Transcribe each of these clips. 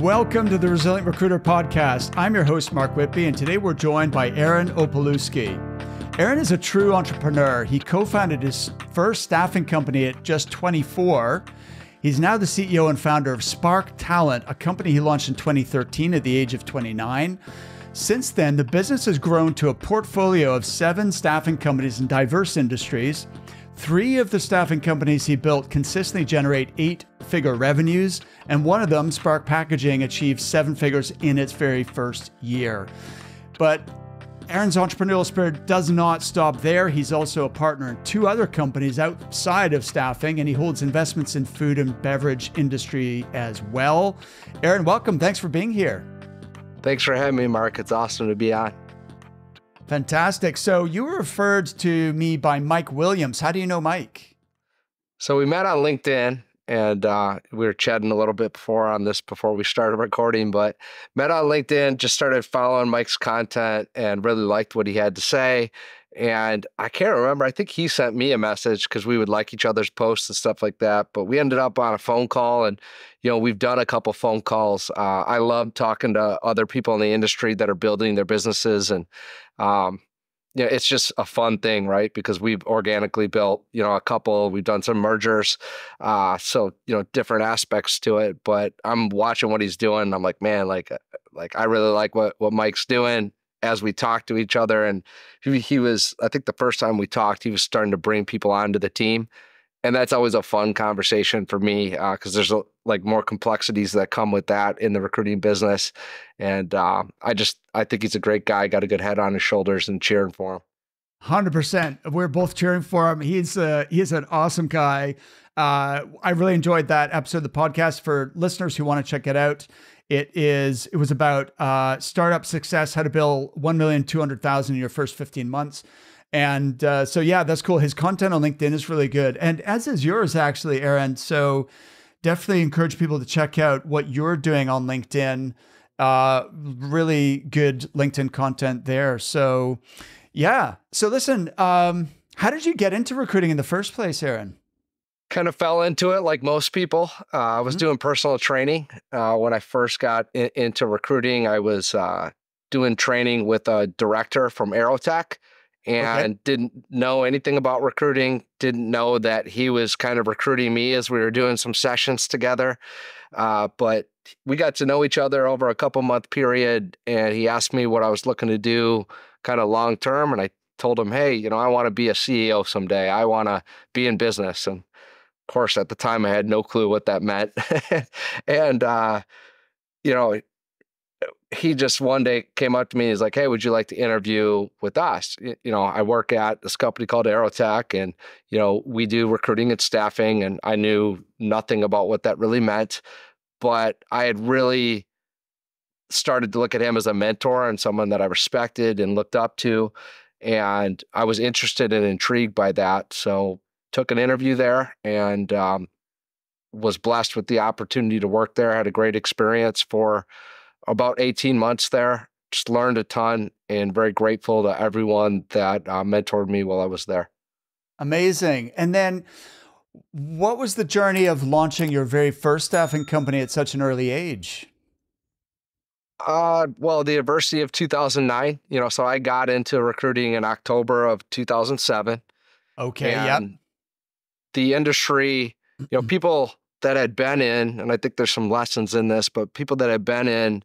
Welcome to the Resilient Recruiter Podcast. I'm your host, Mark Whitby, and today we're joined by Aaron Opalewski. Aaron is a true entrepreneur. He co-founded his first staffing company at just 24. He's now the CEO and founder of Spark Talent, a company he launched in 2013 at the age of 29. Since then, the business has grown to a portfolio of 7 staffing companies in diverse industries. 3 of the staffing companies he built consistently generate 8-figure revenues, and one of them, Spark Packaging, achieved 7 figures in its very first year. But Aaron's entrepreneurial spirit does not stop there. He's also a partner in 2 other companies outside of staffing, and he holds investments in food and beverage industry as well. Aaron, welcome. Thanks for being here. Thanks for having me, Mark. It's awesome to be on. Fantastic. So you were referred to me by Mike Williams. How do you know Mike? So we met on LinkedIn, and we were chatting a little bit before we started recording, but met on LinkedIn, just started following Mike's content and really liked what he had to say. And I can't remember, I think he sent me a message because we would like each other's posts and stuff like that. But we ended up on a phone call, and we've done a couple phone calls. I love talking to other people in the industry that are building their businesses, and it's just a fun thing, right? Because we've organically built, a couple, we've done some mergers. So, different aspects to it, but I'm watching what he's doing. I'm like, man, I really like what Mike's doing as we talk to each other. And he was, I think the first time we talked, he was starting to bring people onto the team. And that's always a fun conversation for me because there's more complexities that come with that in the recruiting business. And I think he's a great guy, got a good head on his shoulders, and cheering for him. 100%. We're both cheering for him. He is an awesome guy. I really enjoyed that episode of the podcast. For listeners who want to check it out, it was about startup success, how to build 1,200,000 in your first 15 months. And so, yeah, that's cool. His content on LinkedIn is really good. And as is yours, actually, Aaron. So definitely encourage people to check out what you're doing on LinkedIn. Really good LinkedIn content there. So, yeah. So listen, how did you get into recruiting in the first place, Aaron? Kind of fell into it like most people. I was doing personal training. When I first got into recruiting, I was doing training with a director from Aerotech. And didn't know anything about recruiting, didn't know that he was kind of recruiting me as we were doing some sessions together. But we got to know each other over a couple-month period, and he asked me what I was looking to do kind of long-term. And I told him, hey, I want to be a CEO someday. I want to be in business. And of course, at the time, I had no clue what that meant. And, he just one day came up to me and he's like, hey, would you like to interview with us? I work at this company called Aerotech, and, we do recruiting and staffing, and I knew nothing about what that really meant, but I had really started to look at him as a mentor and someone that I respected and looked up to. And I was interested and intrigued by that. So took an interview there and was blessed with the opportunity to work there. Had a great experience for about 18 months there, just learned a ton, and very grateful to everyone that mentored me while I was there. Amazing. And then what was the journey of launching your very first staffing company at such an early age? Well, the adversity of 2009, so I got into recruiting in October of 2007. Okay. And yep. The industry, people that had been in, and I think there's some lessons in this, but people that had been in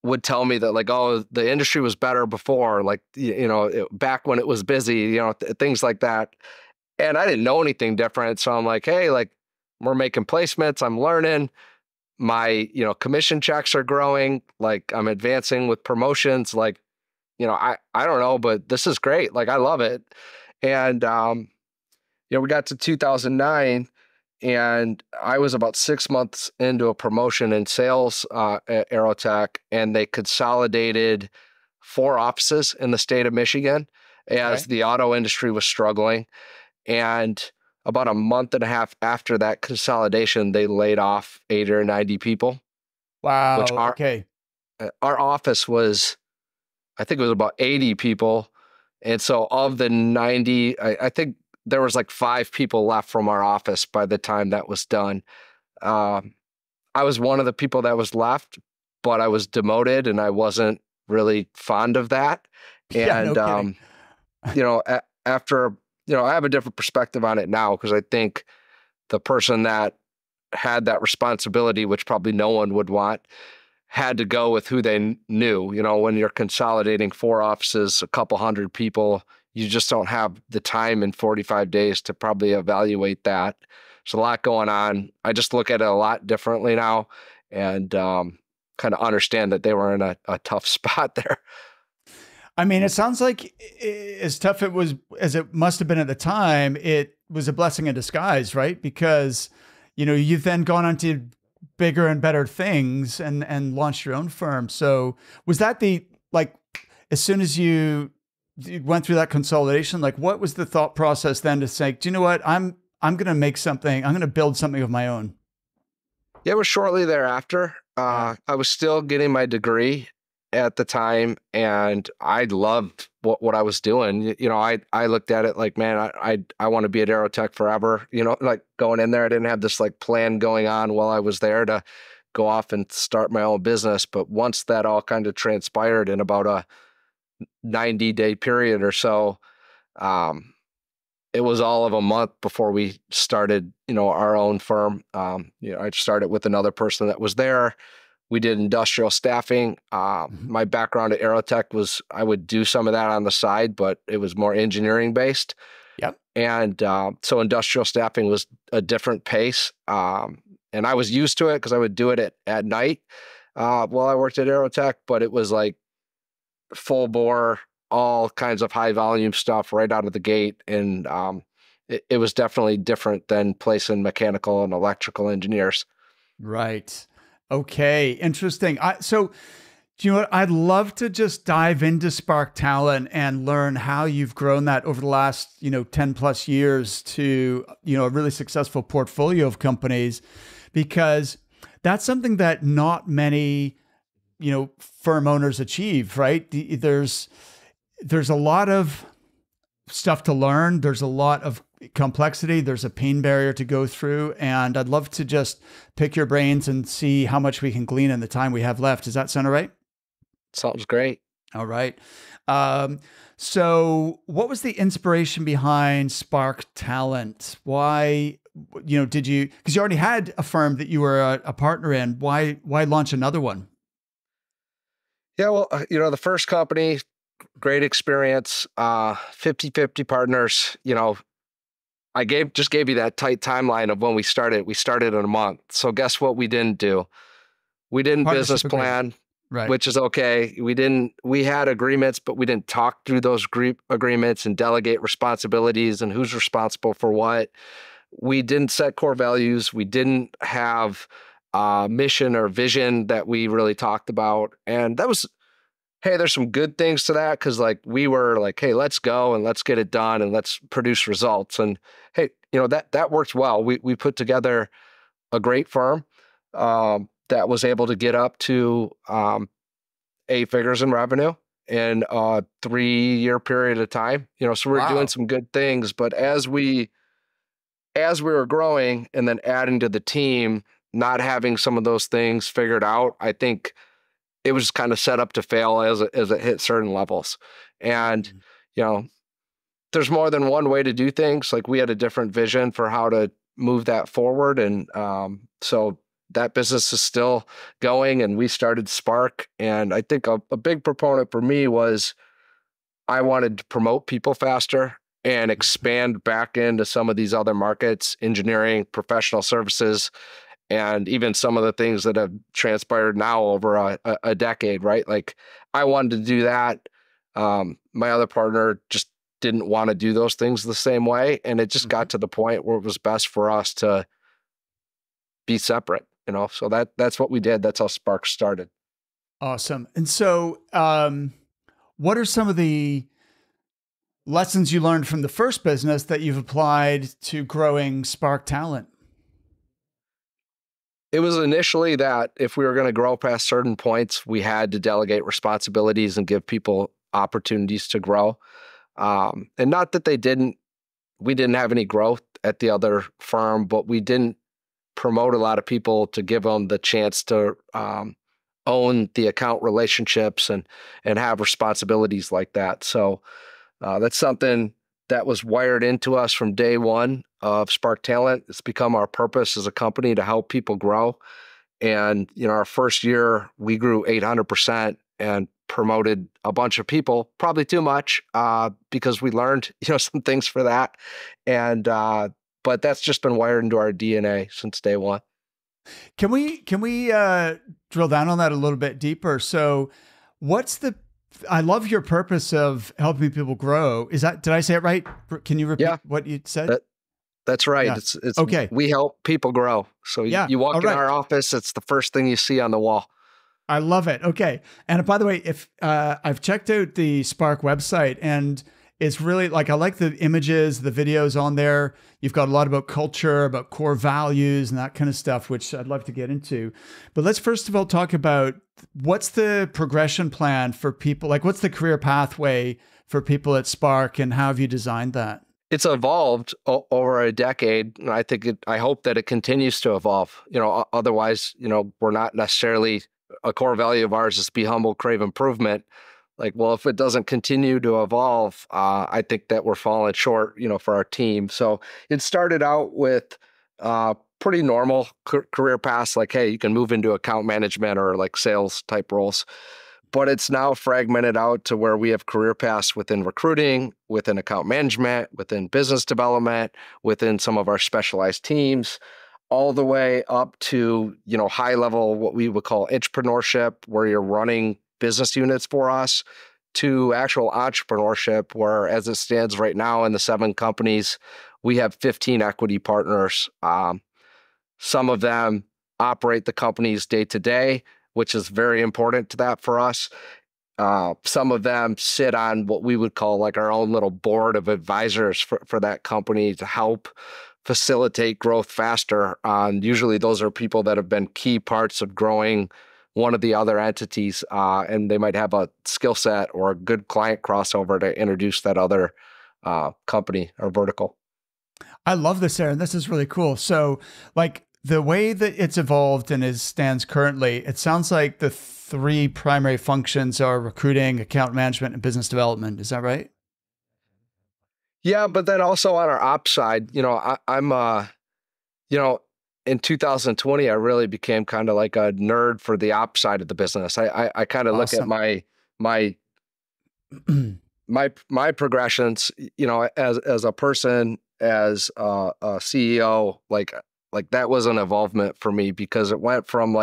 would tell me that the industry was better before, back when it was busy, things like that. And I didn't know anything different. So I'm like, hey, we're making placements. I'm learning. My, commission checks are growing. I'm advancing with promotions. I don't know, but this is great. I love it. And, we got to 2009. And I was about 6 months into a promotion in sales at Aerotech, and they consolidated 4 offices in the state of Michigan as the auto industry was struggling. And about a month and a half after that consolidation, they laid off 80 or 90 people. Wow. Which our office was, I think it was about 80 people. And so of the 90, I think there was 5 people left from our office by the time that was done. I I was one of the people that was left, but I was demoted and I wasn't really fond of that. Yeah, no And, kidding. After, I have a different perspective on it now because I think the person that had that responsibility, which probably no one would want, had to go with who they knew. When you're consolidating 4 offices, a couple hundred people, you just don't have the time in 45 days to probably evaluate that. There's a lot going on. I just look at it a lot differently now and kind of understand that they were in a tough spot there. I mean, it sounds like as tough it was as it must have been at the time, it was a blessing in disguise, right? Because, you've then gone on to bigger and better things and launched your own firm. So was that as soon as you went through that consolidation, like what was the thought process then to say, do you know what? I'm going to make something, I'm going to build something of my own. Yeah, it was shortly thereafter. I was still getting my degree at the time, and I loved what I was doing. I looked at it like, man, I want to be at Aerotech forever. Like going in there, I didn't have this like plan going on while I was there to go off and start my own business. But once that all kind of transpired in about a 90-day period or so, it was all of a month before we started, our own firm. I started with another person that was there. We did industrial staffing. My background at Aerotech was I would do some of that on the side, but it was more engineering based. Yep. And so industrial staffing was a different pace. And I was used to it because I would do it at night while I worked at Aerotech, but it was like full bore, all kinds of high volume stuff right out of the gate. And it was definitely different than placing mechanical and electrical engineers. Right. Okay. Interesting. So do you know what? I'd love to just dive into Spark Talent and learn how you've grown that over the last, 10 plus years to, a really successful portfolio of companies, because that's something that not many, firm owners achieve, right? There's a lot of stuff to learn. There's a lot of complexity. There's a pain barrier to go through. And I'd love to just pick your brains and see how much we can glean in the time we have left. Does that sound all right? Sounds great. All right. So what was the inspiration behind Spark Talent? Why, because you already had a firm that you were a partner in. Why launch another one? Yeah, well, the first company, great experience, 50-50 partners. I just gave you that tight timeline of when we started. We started in a month. So guess what we didn't do? We didn't business plan, right? Which is okay. We had agreements, but we didn't talk through those agreements and delegate responsibilities and who's responsible for what. We didn't set core values. We didn't have mission or vision that we really talked about. And that was, hey, there's some good things to that because we were like, hey, let's go and let's get it done and let's produce results. And hey, that worked well. We put together a great firm that was able to get up to 8 figures in revenue in a 3-year period of time. So we're doing some good things. But as we were growing and then adding to the team, not having some of those things figured out, I think it was kind of set up to fail as it hit certain levels. And, there's more than one way to do things. Like we had a different vision for how to move that forward. And so that business is still going and we started Spark. And I think a big proponent for me was I wanted to promote people faster and expand back into some of these other markets, engineering, professional services, and even some of the things that have transpired now over a decade, right? Like I wanted to do that. My other partner just didn't want to do those things the same way. And it just got to the point where it was best for us to be separate, so that's what we did. That's how Spark started. Awesome. And so, what are some of the lessons you learned from the first business that you've applied to growing Spark Talent? It was initially that if we were going to grow past certain points, we had to delegate responsibilities and give people opportunities to grow. And not that we didn't have any growth at the other firm, but we didn't promote a lot of people to give them the chance to own the account relationships and have responsibilities like that. So that's something that was wired into us from day one of Spark Talent. It's become our purpose as a company to help people grow. And, our first year we grew 800% and promoted a bunch of people, probably too much, because we learned, some things for that. And, but that's just been wired into our DNA since day one. Can we drill down on that a little bit deeper? So I love your purpose of helping people grow. Did I say it right? Can you repeat what you said? That's right. Yeah. It's okay. We help people grow. So you walk in our office, it's the first thing you see on the wall. I love it. Okay. And by the way, if I've checked out the Spark website, and it's really I like the images, the videos on there. You've got a lot about culture, about core values and that kind of stuff, which I'd love to get into. But let's first of all talk about what's the progression plan for people? What's the career pathway for people at Spark, and how have you designed that? It's evolved over a decade, and I hope that it continues to evolve. Otherwise, we're not necessarily, a core value of ours is to be humble, crave improvement. If it doesn't continue to evolve, I think that we're falling short, for our team. So it started out with pretty normal career paths, hey, you can move into account management or sales type roles. But it's now fragmented out to where we have career paths within recruiting, within account management, within business development, within some of our specialized teams, all the way up to, high level, what we would call entrepreneurship, where you're running business units for us, to actual entrepreneurship, where as it stands right now in the 7 companies, we have 15 equity partners. Some of them operate the companies day to day, which is very important to that for us. Some of them sit on what we would call our own little board of advisors for that company to help facilitate growth faster. Usually those are people that have been key parts of growing one of the other entities, and they might have a skill set or a good client crossover to introduce that other company or vertical. I love this, Aaron. This is really cool. So the way that it's evolved and stands currently, it sounds like the 3 primary functions are recruiting, account management, and business development. Is that right? Yeah, but then also on our ops side, I'm in 2020, I really became kind of a nerd for the ops side of the business. I kind of look at my progressions, as a person, as a CEO, that was an evolvement for me, because it went from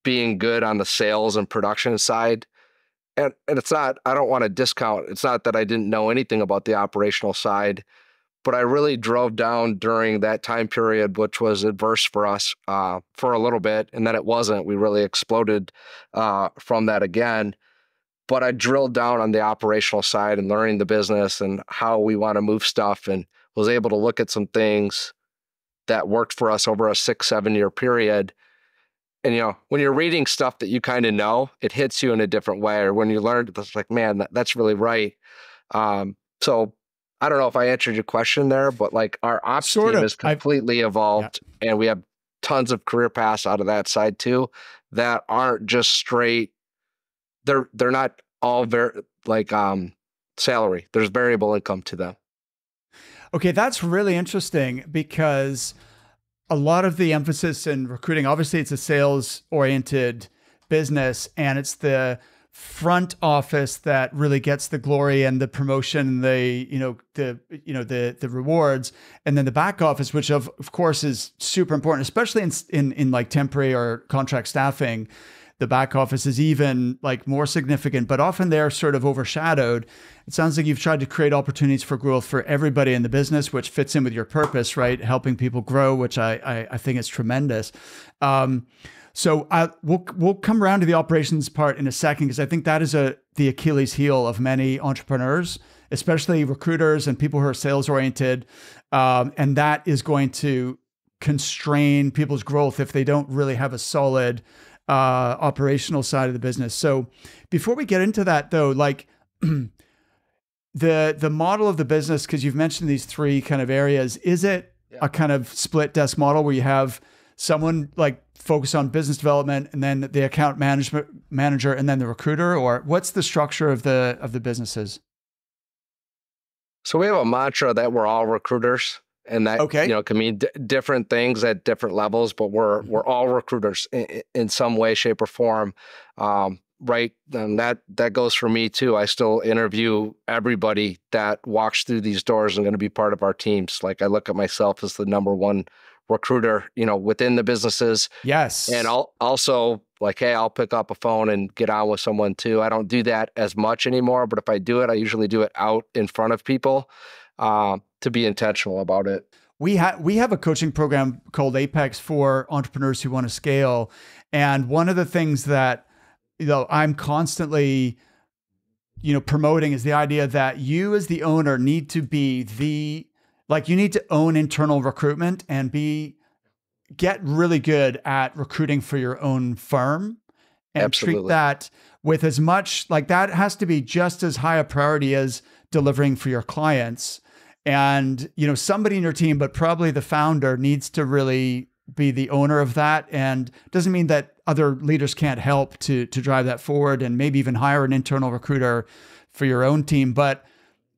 being good on the sales and production side. And it's not, I don't want to discount, it's not that I didn't know anything about the operational side, but I really drove down during that time period, which was adverse for us for a little bit. And then it wasn't. We really exploded from that again. But I drilled down on the operational side and learning the business and how we want to move stuff, and was able to look at some things that worked for us over a 6-7 year period. And, when you're reading stuff that you kind of know, it hits you in a different way. Or when you learn, it's man, that's really right. So I don't know if I answered your question there, but our ops team is completely evolved, and we have tons of career paths out of that side too, that aren't just straight. They're not all very salary. There's variable income to them. Okay, that's really interesting, because a lot of the emphasis in recruiting, obviously it's a sales oriented business, and it's the front office that really gets the glory and the promotion, the rewards, and then the back office, which of course is super important, especially in temporary or contract staffing. The back office is even more significant, but often they're sort of overshadowed. It sounds like you've tried to create opportunities for growth for everybody in the business, which fits in with your purpose, right? Helping people grow, which I think is tremendous. So we'll come around to the operations part in a second, because I think that is the Achilles heel of many entrepreneurs, especially recruiters and people who are sales oriented. And that is going to constrain people's growth if they don't really have a solid operational side of the business. So before we get into that though, the model of the business, because you've mentioned these 3 kind of areas, is it a kind of split desk model where you have someone like focus on business development and then the account manager and then the recruiter, or what's the structure of the businesses? So we have a mantra that we're all recruiters, and that can mean different things at different levels, but we're all recruiters in some way, shape, or form. Right, and that goes for me too. I still interview everybody that walks through these doors and going to be part of our teams. Like I look at myself as the number one recruiter, within the businesses. Yes, and I'll also like, hey, I'll pick up a phone and get on with someone too. I don't do that as much anymore, but if I do it, I usually do it out in front of people to be intentional about it. We have a coaching program called Apex for entrepreneurs who want to scale, and one of the things that I'm constantly, promoting is the idea that you as the owner need to be you need to own internal recruitment and get really good at recruiting for your own firm and Absolutely. treat that with as much, that has to be just as high a priority as delivering for your clients. And, somebody in your team, but probably the founder, needs to really be the owner of that. And doesn't mean that other leaders can't help to drive that forward and maybe even hire an internal recruiter for your own team. But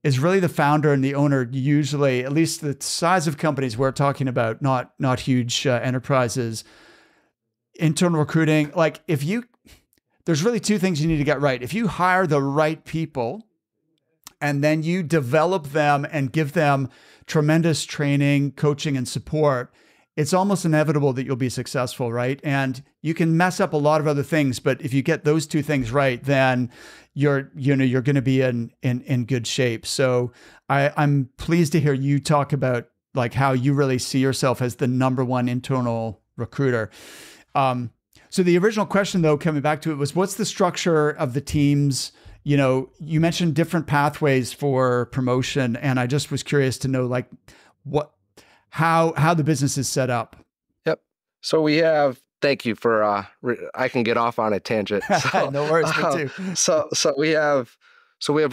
is really the founder and the owner, usually, at least the size of companies we're talking about, not huge enterprises, internal recruiting. There's really two things you need to get right. If you hire the right people and then you develop them and give them tremendous training, coaching, and support, it's almost inevitable that you'll be successful, right? And you can mess up a lot of other things, but if you get those two things right, then you're going to be in good shape. So I'm pleased to hear you talk about how you really see yourself as the number one internal recruiter. So the original question, though, coming back to it, was what's the structure of the teams? You mentioned different pathways for promotion, and I just was curious to know how the business is set up. Yep. So we have, thank you for, I can get off on a tangent. So, no worries, me too. So we have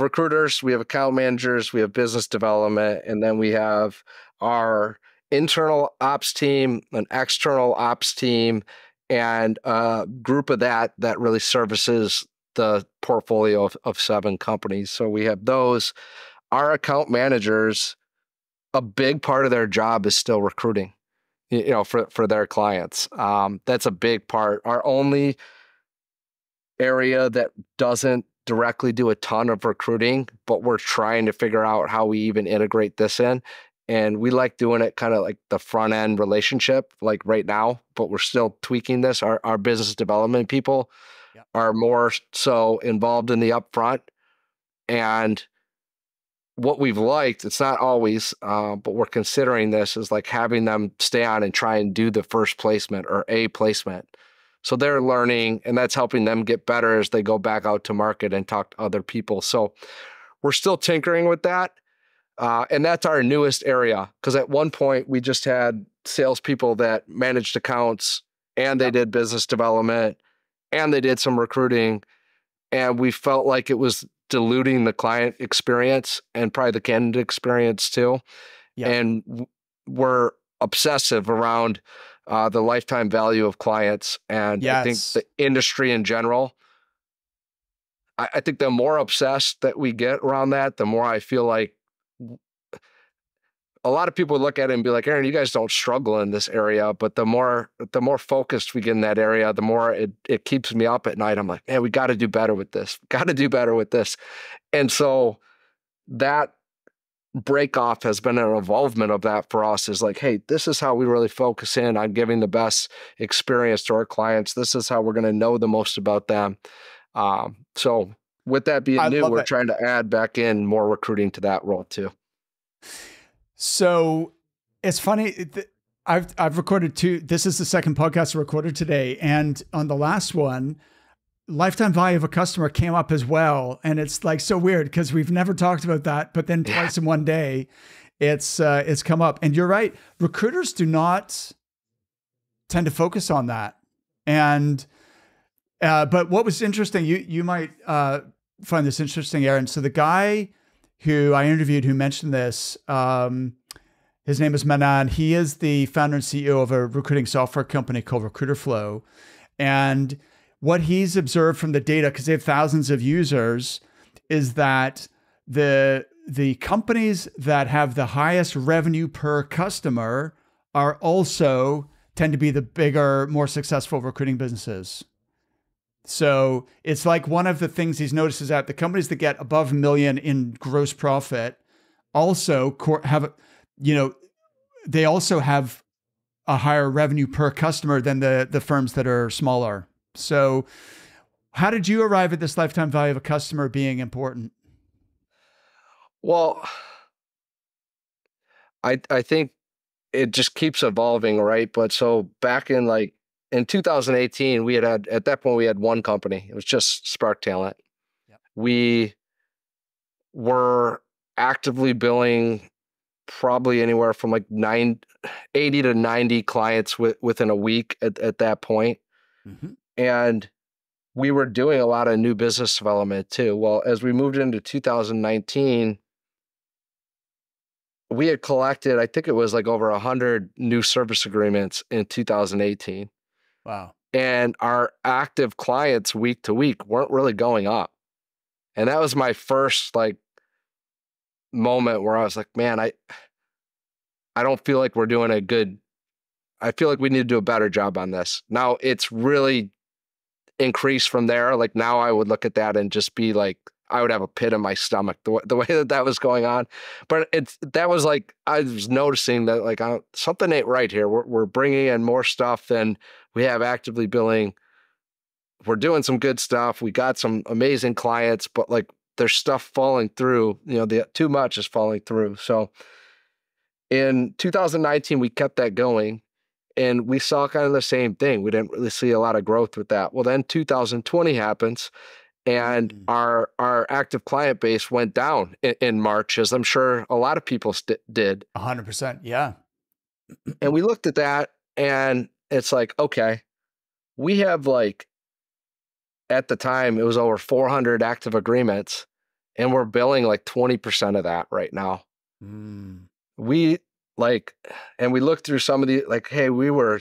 recruiters, we have account managers, we have business development, and then we have our internal ops team, an external ops team, and a group of that really services the portfolio of 7 companies. So we have those. Our account managers, a big part of their job is still recruiting, for their clients. That's a big part. Our only area that doesn't directly do a ton of recruiting, but we're trying to figure out how we even integrate this in. And we like doing it kind of like the front end relationship, like right now, but we're still tweaking this. Our business development people are more so involved in the upfront. And what we've liked, it's not always, but we're considering this, is having them stay on and try and do the first placement or a placement. So they're learning, and that's helping them get better as they go back out to market and talk to other people. So we're still tinkering with that. And that's our newest area, because at one point we just had salespeople that managed accounts, and they did business development, and they did some recruiting. And we felt like it was diluting the client experience and probably the candidate experience too. Yeah. And we're obsessive around the lifetime value of clients. And I think the industry in general, I think the more obsessed that we get around that, the more I feel like a lot of people look at it and be like, Aaron, you guys don't struggle in this area. But the more focused we get in that area, the more it keeps me up at night. I'm like, man, we got to do better with this. Got to do better with this. And so that break off has been an evolvement of that for us, is like, hey, this is how we really focus in on giving the best experience to our clients. This is how we're going to know the most about them. So with that being new, we're trying to add back in more recruiting to that role too. So it's funny. I've recorded 2. This is the second podcast I recorded today. And on the last one, lifetime value of a customer came up as well. And it's so weird because we've never talked about that, but then twice in one day it's come up. And you're right. Recruiters do not tend to focus on that. And, but what was interesting, you might find this interesting, Aaron. So the guy who I interviewed who mentioned this, His name is Manan. He is the founder and CEO of a recruiting software company called Recruiter Flow. And what he's observed from the data, because they have thousands of users, is that the companies that have the highest revenue per customer are also tend to be the bigger, more successful recruiting businesses. So it's like one of the things he's noticed is that the companies that get above 1 million in gross profit also have, they also have a higher revenue per customer than the firms that are smaller. So how did you arrive at this lifetime value of a customer being important? Well, I think it just keeps evolving, right? But so back in 2018, at that point we had one company. It was just Spark Talent. Yep. We were actively billing probably anywhere from like 80 to 90 clients within a week at that point. Mm-hmm. And we were doing a lot of new business development too. Well, as we moved into 2019, we had collected, I think it was like over 100 new service agreements in 2018. Wow. And our active clients week to week weren't really going up. And that was my first like moment where I was like, man, I don't feel like we're doing I feel like we need to do a better job on this. Now it's really increased from there. Like now I would look at that and just be like, I would have a pit in my stomach the way that was going on. But that was like, I was noticing that like something ain't right here. We're bringing in more stuff than we have actively billing. We're doing some good stuff. We got some amazing clients, but like there's stuff falling through, too much is falling through. So in 2019, we kept that going and we saw kind of the same thing. We didn't really see a lot of growth with that. Well, then 2020 happens. And our active client base went down in March, as I'm sure a lot of people did. 100%. Yeah. And we looked at that and it's like, okay, we have like, at the time, it was over 400 active agreements and we're billing like 20% of that right now. We and we looked through some of the, like, hey, we were,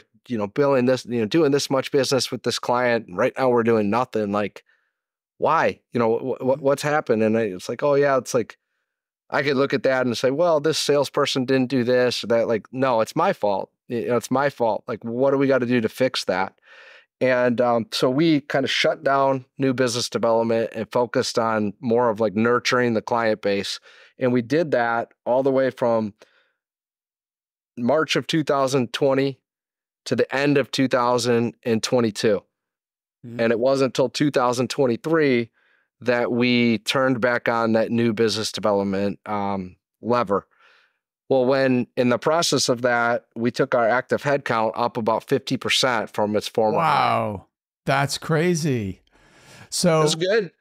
billing this, doing this much business with this client. And right now we're doing nothing. Like, why? What's happened? And it's like, oh yeah, it's like, I could look at that and say, well, this salesperson didn't do this or that. Like, no, it's my fault. It's my fault. Like, what do we got to do to fix that? And so we kind of shut down new business development and focused on more of like nurturing the client base. And we did that all the way from March of 2020 to the end of 2022. And it wasn't until 2023 that we turned back on that new business development lever. Well, when in the process of that, we took our active headcount up about 50% from its former high. Wow. That's crazy. So it's good.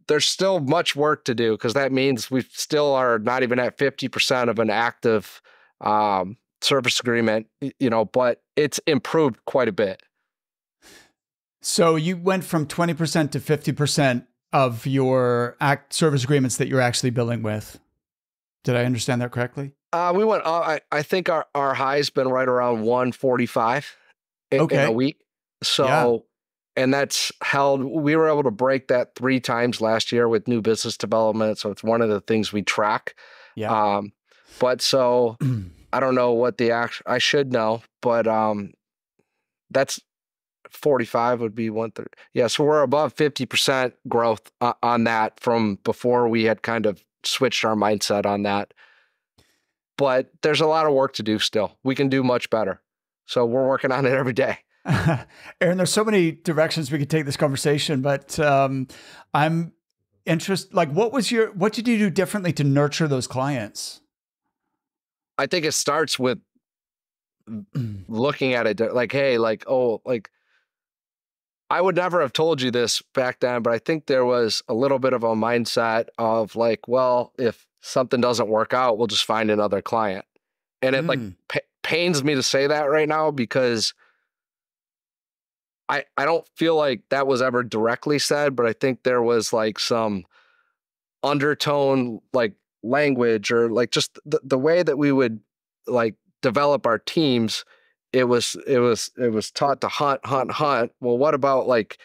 There's still much work to do because that means we still are not even at 50% of an active service agreement, but it's improved quite a bit. So you went from 20% to 50% of your service agreements that you're actually billing with. Did I understand that correctly? We went, I think our high's been right around 145 in a week. So, and that's held, we were able to break that 3 times last year with new business development. So it's one of the things we track. Yeah. But so I don't know what I should know, but that's 45 would be 130. Yeah. So we're above 50% growth on that from before we had kind of switched our mindset on that. But there's a lot of work to do still. We can do much better. So we're working on it every day. Aaron, there's so many directions we could take this conversation, but I'm interested, like what did you do differently to nurture those clients? I think it starts with looking at it like, hey, like, oh, like, I would never have told you this back then, but I think there was a little bit of a mindset of like, well, if something doesn't work out, we'll just find another client. And it like pains me to say that right now because I don't feel like that was ever directly said, but I think there was like some undertone, like language or like just the way that we would like develop our teams, it was taught to hunt. Well, what about like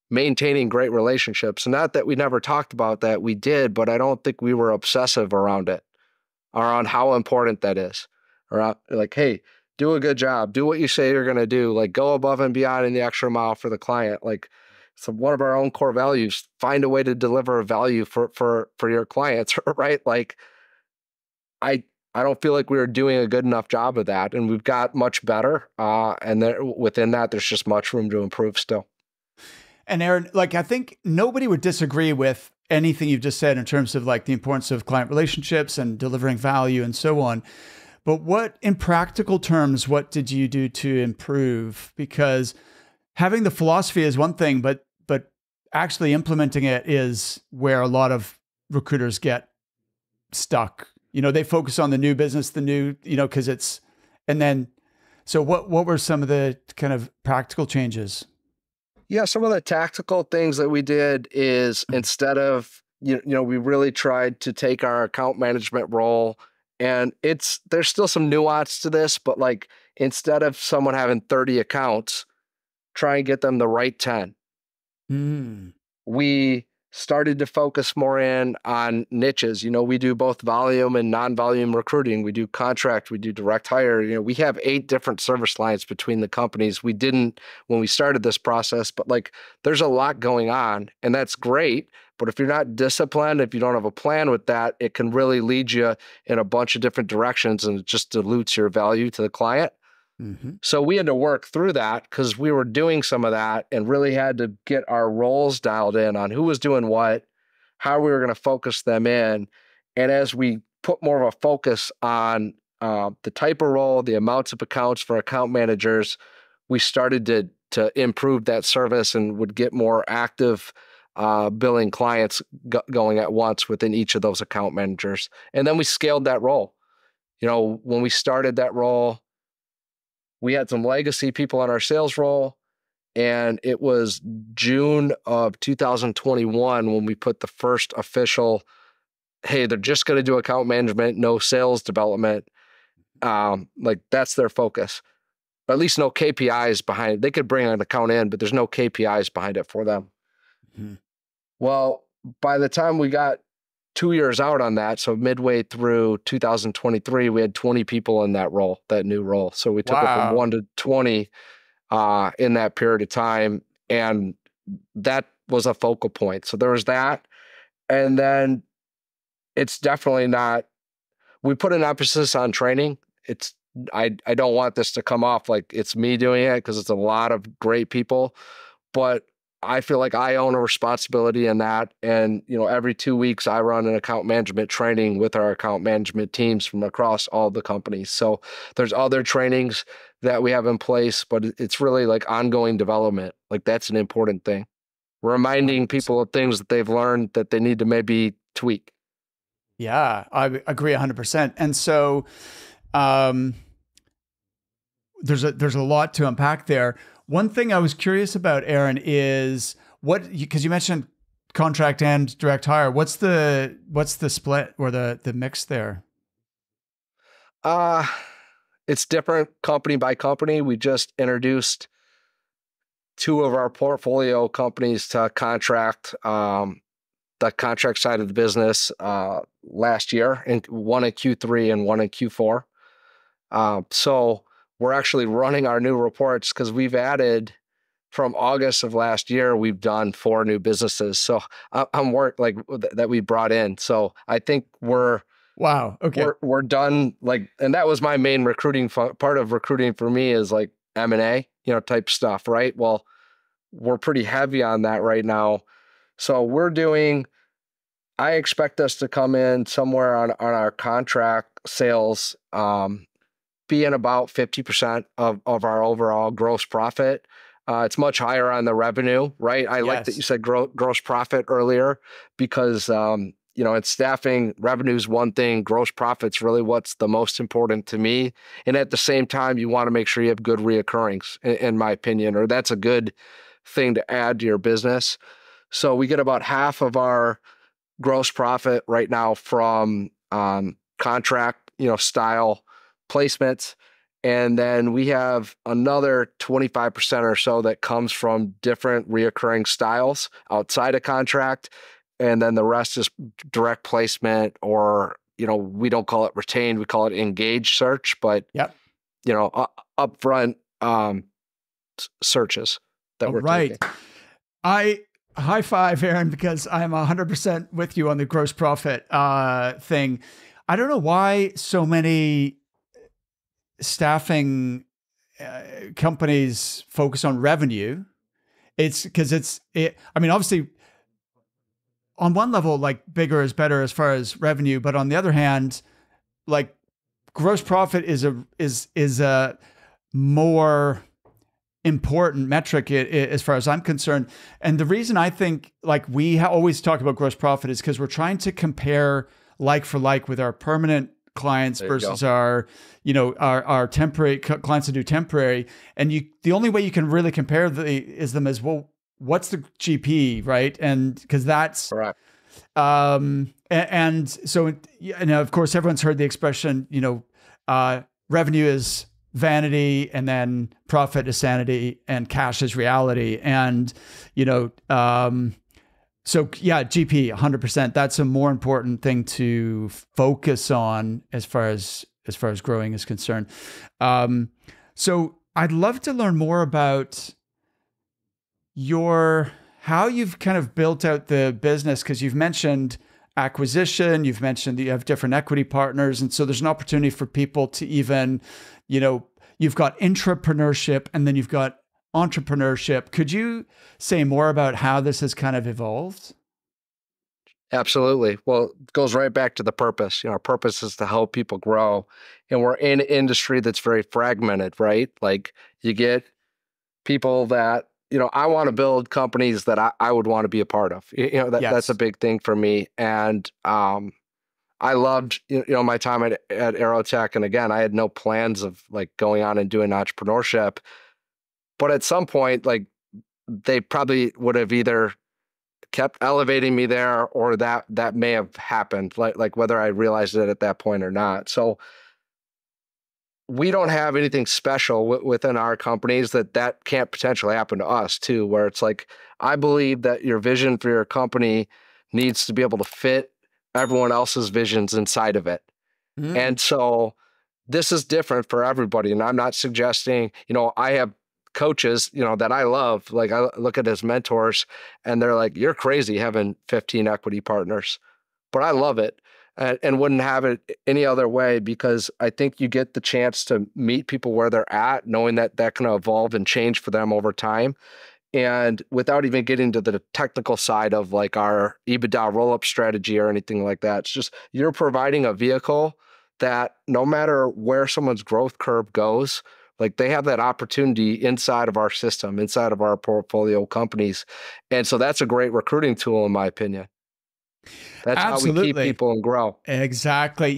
maintaining great relationships? Not that we never talked about that, we did, but I don't think we were obsessive around it, around how important that is. Or like, hey, do a good job, do what you say you're going to do, like go above and beyond in the extra mile for the client. Like, so one of our own core values, find a way to deliver value for your clients, right? Like, I don't feel like we were doing a good enough job of that, and we've got much better. And within that, there's just much room to improve still. And Aaron, like, I think nobody would disagree with anything you've just said in terms of like the importance of client relationships and delivering value and so on. But what, in practical terms, what did you do to improve? Because having the philosophy is one thing, but actually implementing it is where a lot of recruiters get stuck. You know, they focus on the new business, because it's, and then, so what were some of the kind of practical changes? Yeah, some of the tactical things that we did is, instead of, we really tried to take our account management role, and there's still some nuance to this, but like, instead of someone having 30 accounts, try and get them the right 10. We started to focus more in on niches. We do both volume and non-volume recruiting. We do contract, we do direct hire. We have 8 different service lines between the companies. We didn't when we started this process, but like, there's a lot going on, and that's great. But if you're not disciplined, if you don't have a plan with that, it can really lead you in a bunch of different directions, and it just dilutes your value to the client. So we had to work through that, because we were doing some of that and really had to get our roles dialed in on who was doing what, how we were going to focus them in. And as we put more of a focus on the type of role, the amounts of accounts for account managers, we started to improve that service and would get more active billing clients going at once within each of those account managers. And then we scaled that role. When we started that role, we had some legacy people on our sales role, and it was June of 2021 when we put the first official, hey, they're just going to do account management, no sales development. Like, that's their focus. Or at least no KPIs behind it. They could bring an account in, but there's no KPIs behind it for them. Well, by the time we got 2 years out on that, so midway through 2023, we had 20 people in that new role. So we took it from 1 to 20 in that period of time, and that was a focal point. So there was that, and then it's definitely not. We put an emphasis on training. I don't want this to come off like it's me doing it, because it's a lot of great people, but I feel like I own a responsibility in that. And, every 2 weeks I run an account management training with our account management teams from across all the companies. So there's other trainings that we have in place, but it's really like ongoing development. Like, that's an important thing. Reminding people of things that they've learned that they need to maybe tweak. Yeah, I agree 100%. And so, there's a lot to unpack there. One thing I was curious about, Aaron, is because you mentioned contract and direct hire. What's the split or the mix there? It's different company by company. We just introduced 2 of our portfolio companies to contract, the contract side of the business last year, and one in Q3 and one in Q4. So we're actually running our new reports, because we've added, from August of last year, we've done 4 new businesses. So I'm like that we brought in. So I think we're done. Like, and that was my main recruiting part of recruiting for me, is like M&A, type stuff, right? Well, we're pretty heavy on that right now. So I expect us to come in somewhere on our contract sales, being about 50% of our overall gross profit. It's much higher on the revenue, right? I like that you said gross profit earlier, because, in staffing, revenue is one thing, gross profit's really what's the most important to me. And at the same time, you want to make sure you have good reoccurrings, in my opinion, or that's a good thing to add to your business. So we get about half of our gross profit right now from contract, style placements. And then we have another 25% or so that comes from different reoccurring styles outside of contract. And then the rest is direct placement, or, we don't call it retained, we call it engaged search, but, Yep. Upfront searches that we're right. taking. I high five, Aaron, because I'm 100% with you on the gross profit thing. I don't know why so many staffing companies focus on revenue. It's because I mean, obviously, on one level, like bigger is better as far as revenue, but on the other hand, like gross profit is a more important metric as far as I'm concerned. And the reason I think like we always talk about gross profit is because we're trying to compare like for like with our permanent clients versus our temporary clients that do temporary. And the only way you can really compare them is, well, what's the GP, right? And because that's right. And so, and of course, everyone's heard the expression, revenue is vanity, and then profit is sanity, and cash is reality. And, so yeah, GP 100%. That's a more important thing to focus on as far as growing is concerned. So I'd love to learn more about how you've kind of built out the business, because you've mentioned acquisition, you've mentioned that you have different equity partners. And so there's an opportunity for people to even, you've got intrapreneurship and then you've got entrepreneurship. Could you say more about how this has kind of evolved? Absolutely. Well, it goes right back to the purpose. Our purpose is to help people grow. And we're in an industry that's very fragmented, right? Like you get people that, I want to build companies that I would want to be a part of. Yes. That's a big thing for me. And I loved, my time at Aerotech. And again, I had no plans of like going on and doing entrepreneurship. But at some point, like they probably would have either kept elevating me there, or that may have happened, like whether I realized it at that point or not. So we don't have anything special within our companies that can't potentially happen to us too, where it's like, I believe that your vision for your company needs to be able to fit everyone else's visions inside of it. Mm-hmm. And so this is different for everybody. And I'm not suggesting, I have coaches, that I love, like I look at as mentors and they're like, you're crazy having 15 equity partners, but I love it. And wouldn't have it any other way, because I think you get the chance to meet people where they're at, knowing that can evolve and change for them over time. And without even getting to the technical side of like our EBITDA roll-up strategy or anything like that, it's just you're providing a vehicle that no matter where someone's growth curve goes, like they have that opportunity inside of our system, inside of our portfolio companies. And so that's a great recruiting tool, in my opinion. That's Absolutely. how we keep people and grow. Exactly.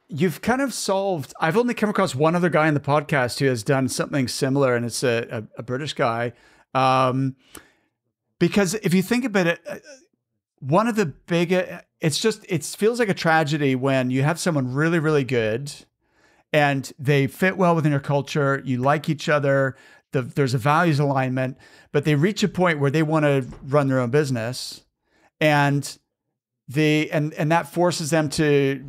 You've kind of solved, I've only come across one other guy in the podcast who has done something similar, and it's a British guy. Because if you think about it, one of the it feels like a tragedy when you have someone really, really good and they fit well within your culture, you like each other, there's a values alignment, but they reach a point where they want to run their own business, and that forces them to,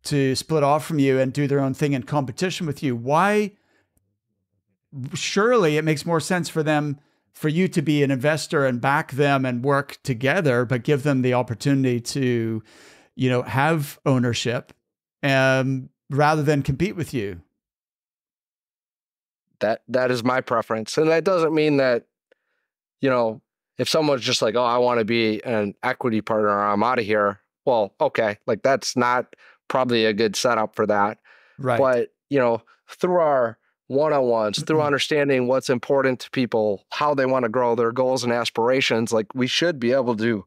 to split off from you and do their own thing in competition with you. Why? Surely it makes more sense for you to be an investor and back them and work together, but give them the opportunity to, have ownership, rather than compete with you. That is my preference. And that doesn't mean that, if someone's just like, oh, I want to be an equity partner, I'm out of here. Well, okay. Like that's not probably a good setup for that. Right. But, through our one-on-ones, through understanding what's important to people, how they want to grow, their goals and aspirations, like we should be able to,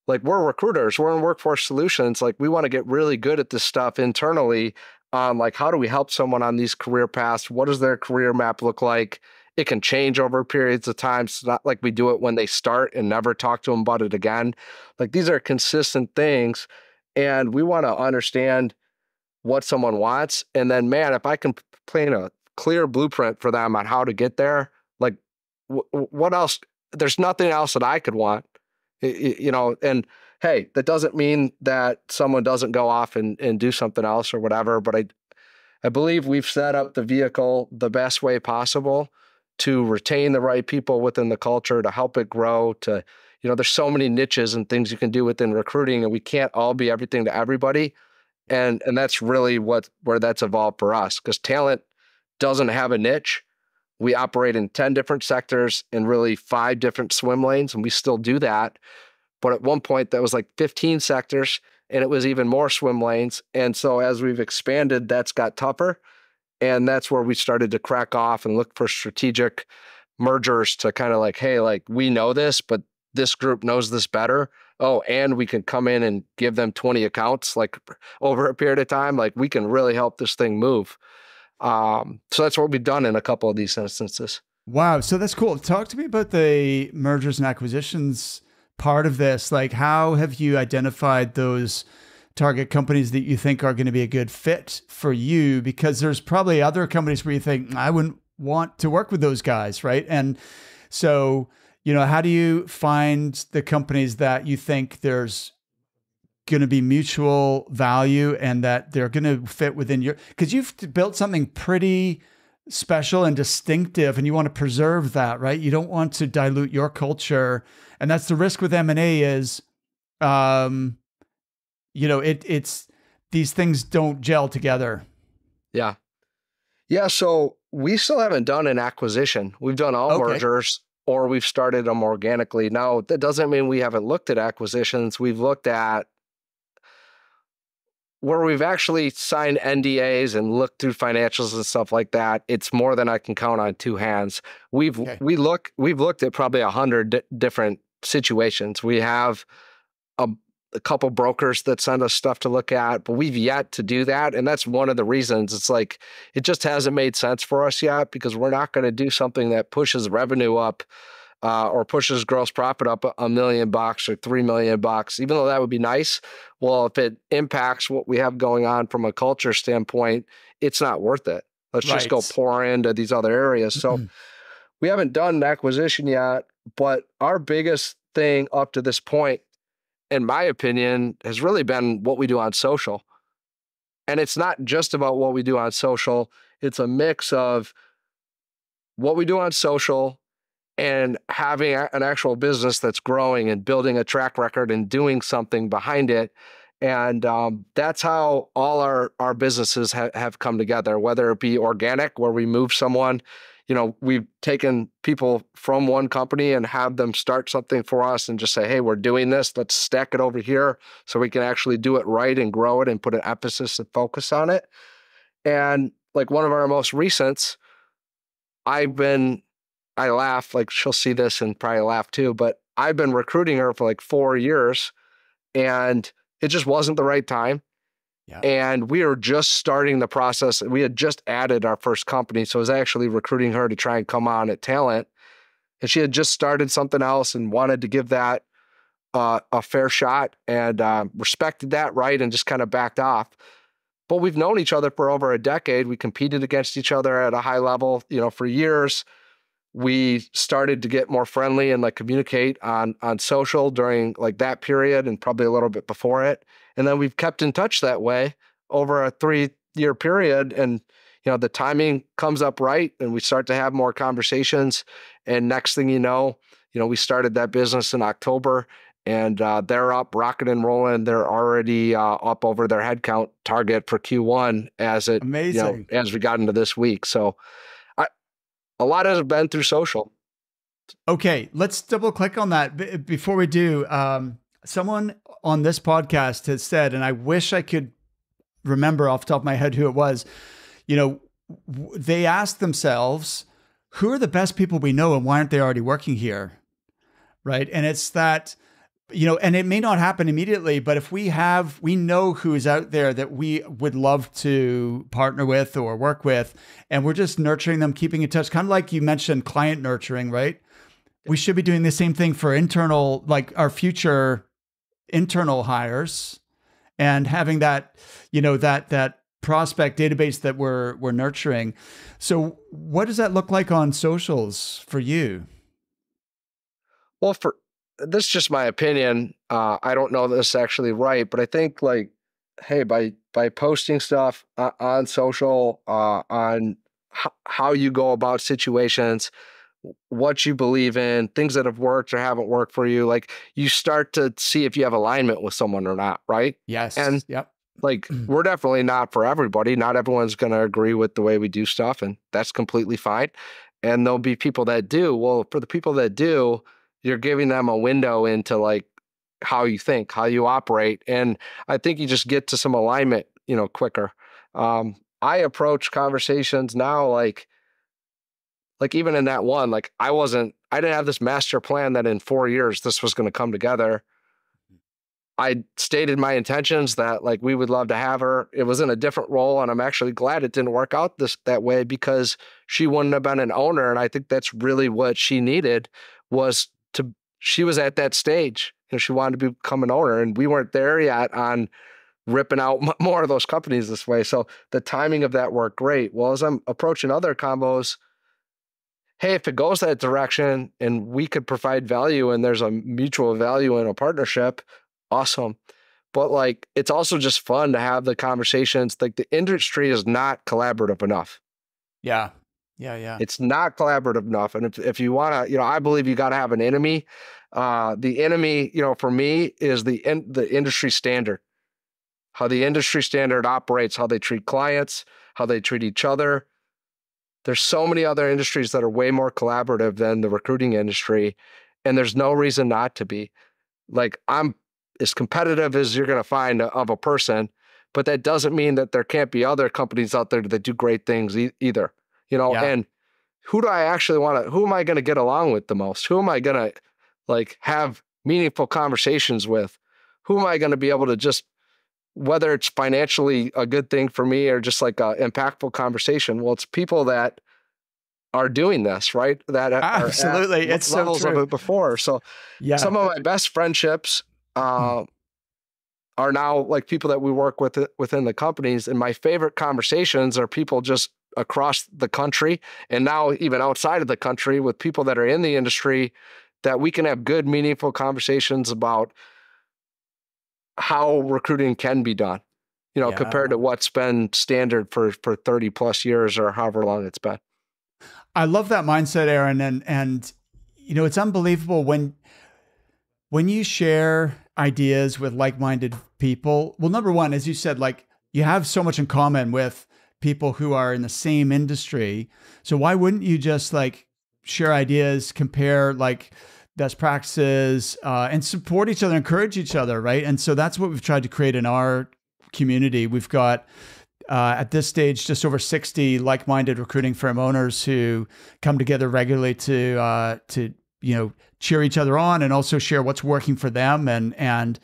like we're recruiters, we're in workforce solutions. Like we want to get really good at this stuff internally on like, how do we help someone on these career paths? What does their career map look like? It can change over periods of time. It's not like we do it when they start and never talk to them about it again. Like these are consistent things. And we want to understand what someone wants. And then, man, if I can paint a clear blueprint for them on how to get there, like what else? There's nothing else that I could want, you know, and hey, that doesn't mean that someone doesn't go off and do something else or whatever. But I believe we've set up the vehicle the best way possible to retain the right people within the culture, to help it grow, to, you know, there's so many niches and things you can do within recruiting, and we can't all be everything to everybody. And that's really where that's evolved for us, because talent doesn't have a niche. We operate in 10 different sectors and really 5 different swim lanes, and we still do that. But at one point that was like 15 sectors, and it was even more swim lanes. And so as we've expanded, that's got tougher. And that's where we started to crack off and look for strategic mergers to kind of like, hey, like we know this, but this group knows this better. Oh, and we can come in and give them 20 accounts like over a period of time. Like we can really help this thing move. So that's what we've done in a couple of these instances. Wow. So that's cool. Talk to me about the mergers and acquisitions part of this. Like, how have you identified those target companies that you think are going to be a good fit for you? Because there's probably other companies where you think, I wouldn't want to work with those guys, right? And so, you know, how do you find the companies that you think there's going to be mutual value and that they're going to fit within your, because you've built something pretty special and distinctive and you want to preserve that, right? You don't want to dilute your culture. And that's the risk with M&A is, you know, it's these things don't gel together. Yeah. Yeah. So we still haven't done an acquisition. We've done all mergers, or we've started them organically. Now, that doesn't mean we haven't looked at acquisitions. We've looked at where we've actually signed NDAs and looked through financials and stuff like that. It's more than I can count on 2 hands. We've looked at probably 100 different situations. We have a couple brokers that send us stuff to look at, but we've yet to do that. And that's one of the reasons. It's like, it just hasn't made sense for us yet, because we're not going to do something that pushes revenue up or pushes gross profit up $1 million or $3 million, even though that would be nice. Well, if it impacts what we have going on from a culture standpoint, it's not worth it. Let's just go pour into these other areas. So we haven't done an acquisition yet, but our biggest thing up to this point, in my opinion, has really been what we do on social. And it's not just about what we do on social. It's a mix of what we do on social and having an actual business that's growing and building a track record and doing something behind it. And that's how all our businesses have come together, whether it be organic, where we move someone. You know, we've taken people from one company and have them start something for us and just say, hey, we're doing this. Let's stack it over here so we can actually do it right and grow it and put an emphasis and focus on it. And like one of our most recents, I laugh, like she'll see this and probably laugh too, but I've been recruiting her for like 4 years and it just wasn't the right time. Yeah. And we were just starting the process. We had just added our first company. So I was actually recruiting her to try and come on at Talent. And she had just started something else and wanted to give that a fair shot, and respected that, right, and just kind of backed off. But we've known each other for over a decade. We competed against each other at a high level, you know, for years. We started to get more friendly and like communicate on social during like that period and probably a little bit before it. And then we've kept in touch that way over a 3-year period. And, you know, the timing comes up right and we start to have more conversations. And next thing you know, we started that business in October and they're up rocking and rolling. They're already up over their headcount target for Q1 as it, amazing, as we got into this week. So a lot has been through social. Okay, let's double click on that. Before we do, someone on this podcast has said, and I wish I could remember off the top of my head who it was, they asked themselves, who are the best people we know and why aren't they already working here? Right. And it's that, and it may not happen immediately, but if we know who's out there that we would love to partner with or work with, and we're just nurturing them, keeping in touch, kind of like you mentioned client nurturing, right? We should be doing the same thing for internal, like our future internal hires, and having that, that prospect database that we're nurturing. So what does that look like on socials for you? Well, for this is just my opinion. I don't know this is actually right, but I think like, hey, by posting stuff on social, on how you go about situations, what you believe in, things that have worked or haven't worked for you, like you start to see if you have alignment with someone or not, right? And Yes. Yep. like we're definitely not for everybody. Not everyone's going to agree with the way we do stuff, and that's completely fine. And there'll be people that do. Well, for the people that do, you're giving them a window into like how you think, how you operate, and I think you just get to some alignment, quicker. I approach conversations now like even in that one, like I didn't have this master plan that in 4 years this was going to come together. I stated my intentions that like we would love to have her. It was in a different role, and I'm actually glad it didn't work out that way because she wouldn't have been an owner. And I think that's really what she needed was to. She was at that stage, she wanted to become an owner, and we weren't there yet on ripping out more of those companies this way. So the timing of that worked great. Well, as I'm approaching other combos, hey, if it goes that direction and we could provide value and there's a mutual value in a partnership, awesome. But like, it's also just fun to have the conversations. Like the industry is not collaborative enough. Yeah. Yeah. Yeah. It's not collaborative enough. And if you want to, I believe you got to have an enemy. The enemy, for me is the industry standard, how the industry standard operates, how they treat clients, how they treat each other. There's so many other industries that are way more collaborative than the recruiting industry, and there's no reason not to be. Like I'm as competitive as you're going to find of a person, but that doesn't mean that there can't be other companies out there that do great things either, Yeah. and who do I actually who am I going to get along with the most? Who am I going to like have meaningful conversations with? Who am I going to be able to just, whether it's financially a good thing for me or just like an impactful conversation? Well, it's people that are doing this, right? That are Absolutely. at It's so levels of true. it before. So Yeah. some of my best friendships are now like people that we work with within the companies. And my favorite conversations are people just across the country and now even outside of the country with people that are in the industry that we can have good, meaningful conversations about how recruiting can be done, compared Yeah. to what's been standard for 30 plus years or however long it's been. I love that mindset, Aaron. And it's unbelievable when you share ideas with like-minded people. Well, number one, as you said, like you have so much in common with people who are in the same industry. So why wouldn't you just like share ideas, compare like best practices, and support each other, encourage each other, right? And so that's what we've tried to create in our community. We've got at this stage just over 60 like-minded recruiting firm owners who come together regularly to cheer each other on and also share what's working for them, and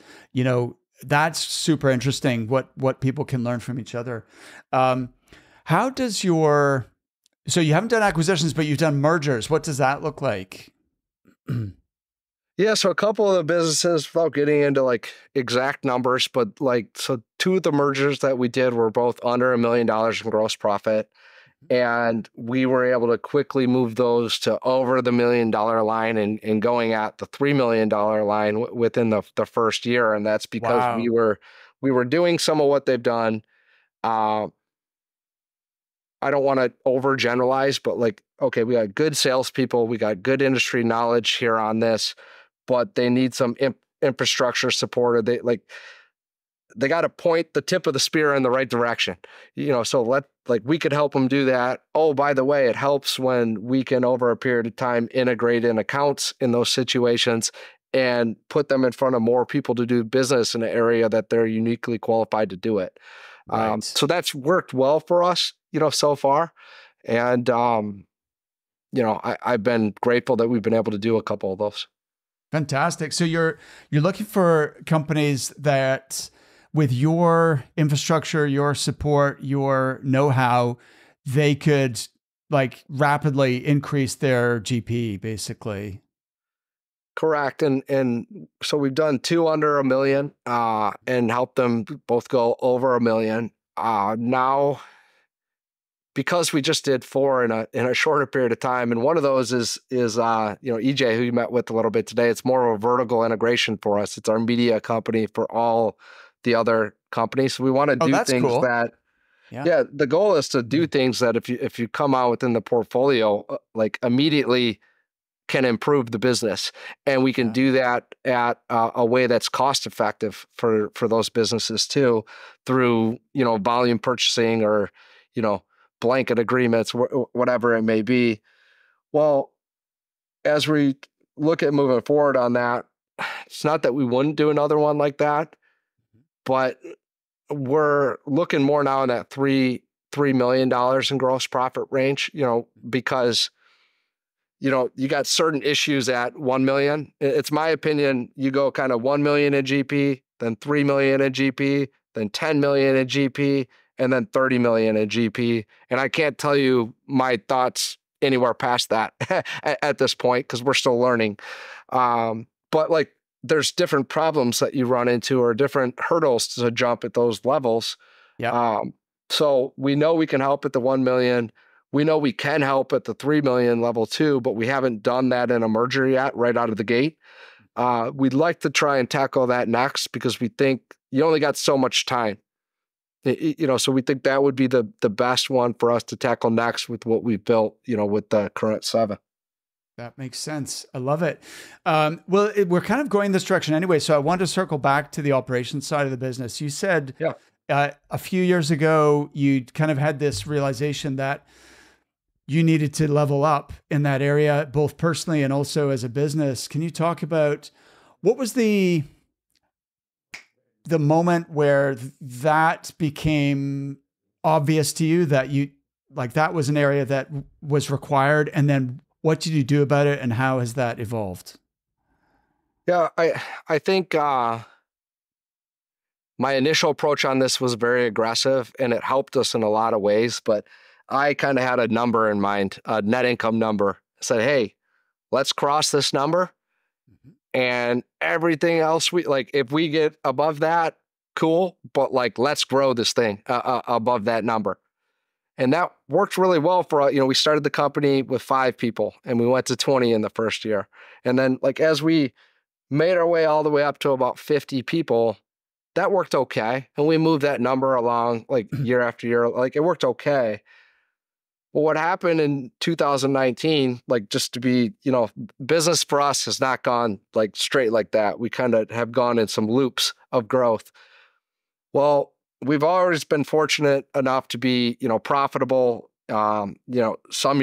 that's super interesting what people can learn from each other. How does so you haven't done acquisitions, but you've done mergers. What does that look like? Yeah, so a couple of the businesses, without getting into like exact numbers, but like, so two of the mergers that we did were both under $1 million in gross profit. And we were able to quickly move those to over the $1 million line and going at the $3 million line within the first year. And that's because Wow. we were doing some of what they've done. I don't want to overgeneralize, but like, okay, we got good salespeople, we got good industry knowledge here on this, but they need some infrastructure support. They got to point the tip of the spear in the right direction, so we could help them do that. Oh, by the way, it helps when we can, over a period of time, integrate in accounts in those situations and put them in front of more people to do business in an area that they're uniquely qualified to do it. Right. So that's worked well for us, so far. And, I've been grateful that we've been able to do a couple of those. Fantastic. So you're looking for companies that, with your infrastructure, your support, your know-how, they could like rapidly increase their GP, basically. Correct. And so we've done two under $1 million and helped them both go over $1 million. now, because we just did 4 in a shorter period of time, and one of those is EJ, who you met with a little bit today. It's more of a vertical integration for us. It's our media company for all the other companies. So we want to Oh, do that's things cool. that, yeah, the goal is to do things that if you come out within the portfolio, like immediately can improve the business, and we can do that at a way that's cost effective for those businesses too, through volume purchasing or blanket agreements, whatever it may be. Well, as we look at moving forward on that, it's not that we wouldn't do another one like that, but we're looking more now in that $3 million in gross profit range, because you got certain issues at 1 million. It's my opinion, you go kind of 1 million in GP, then 3 million in GP, then 10 million in GP, and then 30 million in GP. And I can't tell you my thoughts anywhere past that at this point, because we're still learning. But like, there's different problems that you run into or different hurdles to jump at those levels. Yeah. So we know we can help at the 1 million. We know we can help at the 3 million level too, but we haven't done that in a merger yet, right out of the gate. We'd like to try and tackle that next, because we think you only got so much time. So we think that would be the best one for us to tackle next with what we've built, with the current 7. That makes sense. I love it. We're kind of going this direction anyway, so I want to circle back to the operations side of the business. You said a few years ago, you kind of had this realization that you needed to level up in that area, both personally and also as a business. Can you talk about what was the moment where that became obvious to you that that was an area that was required, and then what did you do about it, and how has that evolved? Yeah, I think my initial approach on this was very aggressive, and it helped us in a lot of ways, but I kind of had a number in mind, a net income number. I said, hey, let's cross this number, and everything else, if we get above that, cool, but let's grow this thing above that number. And that worked really well for us. We started the company with 5 people, and we went to 20 in the first year. And then as we made our way all the way up to about 50 people, that worked okay. And we moved that number along year after year. It worked okay. Well, what happened in 2019, just to be, business for us has not gone straight like that. We kind of have gone in some loops of growth. Well, we've always been fortunate enough to be, profitable, some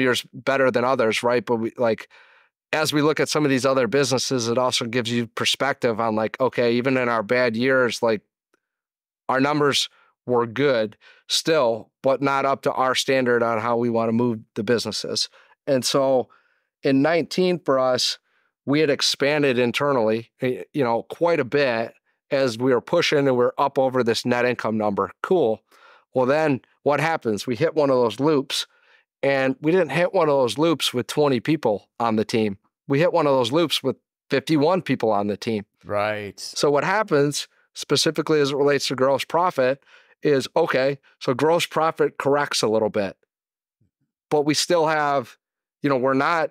years better than others, right? But as we look at some of these other businesses, it also gives you perspective on okay, even in our bad years, our numbers were good still, but not up to our standard on how we want to move the businesses. And so in 19 for us, we had expanded internally, quite a bit as we were pushing, and we're up over this net income number. Cool. Well, then what happens? We hit one of those loops, and we didn't hit one of those loops with 20 people on the team. We hit one of those loops with 51 people on the team. Right. So what happens specifically as it relates to gross profit is, okay, so gross profit corrects a little bit, but we still have, we're not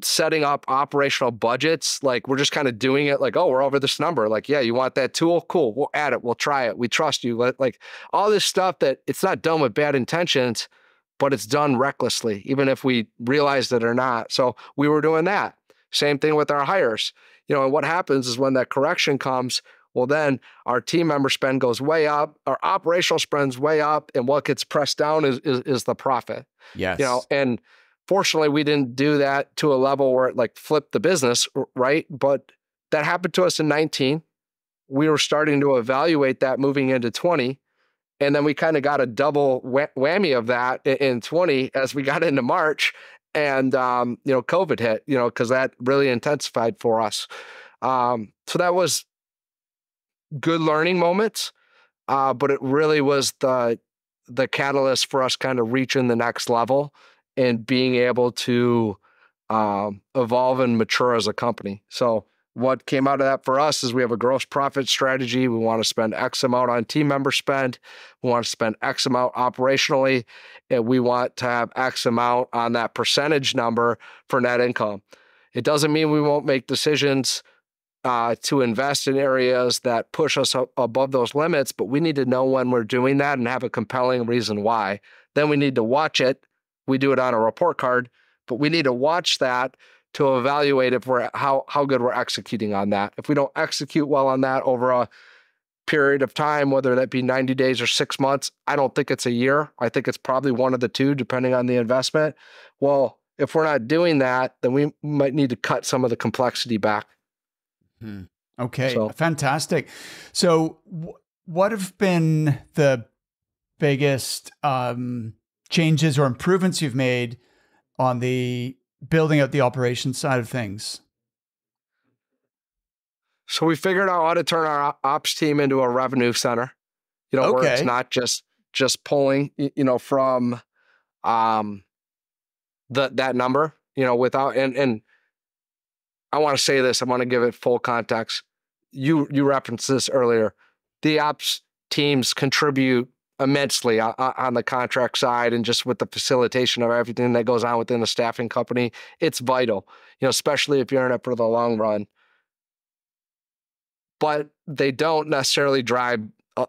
setting up operational budgets. We're just kind of doing it oh, we're over this number. Yeah, you want that tool? Cool. We'll add it. We'll try it. We trust you. All this stuff that it's not done with bad intentions, but it's done recklessly, even if we realized it or not. So we were doing that. Same thing with our hires. And what happens is when that correction comes, well, then our team member spend goes way up, our operational spend's way up, and what gets pressed down is the profit. Yes. And fortunately, we didn't do that to a level where it flipped the business, right? But that happened to us in 19. We were starting to evaluate that moving into 20. And then we kind of got a double whammy of that in 20 as we got into March, and COVID hit, because that really intensified for us. So that was good learning moments, but it really was the catalyst for us kind of reaching the next level and being able to evolve and mature as a company. So what came out of that for us is we have a gross profit strategy. We want to spend X amount on team member spend. We want to spend X amount operationally, and we want to have X amount on that percentage number for net income. It doesn't mean we won't make decisions to invest in areas that push us above those limits, but we need to know when we're doing that and have a compelling reason why. Then we need to watch it. We do it on a report card, but we need to watch that to evaluate if we're how good we're executing on that. If we don't execute well on that over a period of time, whether that be 90 days or 6 months, I don't think it's a year. I think it's probably one of the two, depending on the investment. Well, if we're not doing that, then we might need to cut some of the complexity back. Okay, fantastic. So what have been the biggest changes or improvements you've made on the building out the operations side of things? So we figured out how to turn our ops team into a revenue center, where it's not just pulling, from that number, without, and I want to say this, I want to give it full context. You referenced this earlier. The ops teams contribute immensely on the contract side and just with the facilitation of everything that goes on within a staffing company. It's vital, especially if you're in it for the long run. But they don't necessarily drive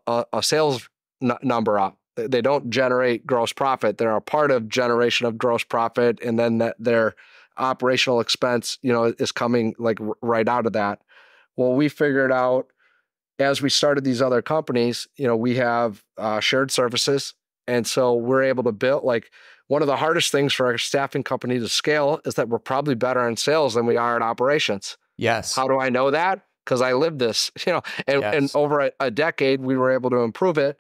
a sales number up. They don't generate gross profit. They're a part of generation of gross profit, and then their operational expense, is coming like right out of that. Well, we figured out as we started these other companies, we have shared services. And so we're able to build, like, one of the hardest things for our staffing company to scale is that we're probably better in sales than we are in operations. Yes. How do I know that? Because I lived this, and over a decade, we were able to improve it.